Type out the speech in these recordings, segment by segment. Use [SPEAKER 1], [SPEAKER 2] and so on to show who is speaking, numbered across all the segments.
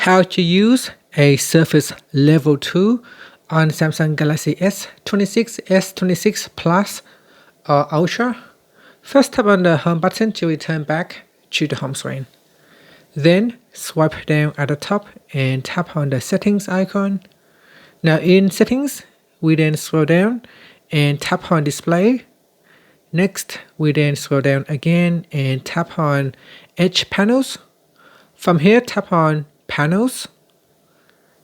[SPEAKER 1] How to use a surface level tool on Samsung Galaxy S26, S26 Plus or Ultra. First tap on the home button to return back to the home screen. Then swipe down at the top and tap on the settings icon. Now in settings, we then scroll down and tap on display. Next, we then scroll down again and tap on edge panels. From here, tap on panels.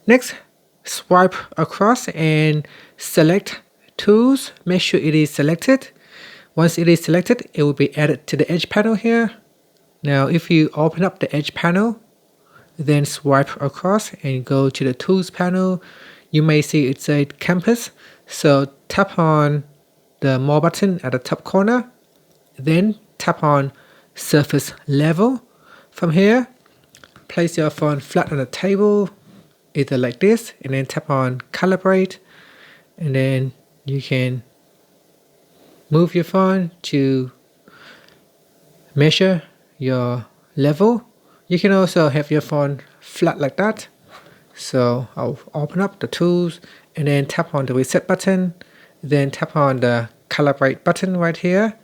[SPEAKER 1] Next, swipe across and select tools. Make sure it is selected. Once it is selected, it will be added to the edge panel here. Now, if you open up the edge panel, then swipe across and go to the tools panel, you may see it's a compass. So tap on the more button at the top corner, then tap on surface level. From here, place your phone flat on the table, either like this, and then tap on calibrate, and then you can move your phone to measure your level. You can also have your phone flat like that. So I'll open up the tools and then tap on the reset button, then tap on the calibrate button right here.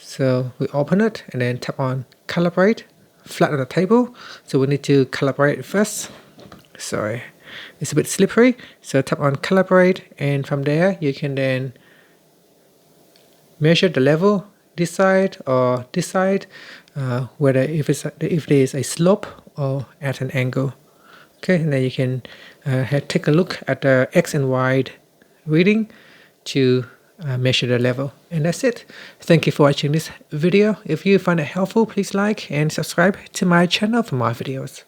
[SPEAKER 1] So we open it and then tap on calibrate, flat on the table. So we need to calibrate first. Sorry, it's a bit slippery. So tap on calibrate, and from there you can then measure the level this side or this side, whether if there is a slope or at an angle. Okay, and then you can take a look at the X and Y reading to measure the level. And that's it. Thank you for watching this video. If you find it helpful, please like and subscribe to my channel for more videos.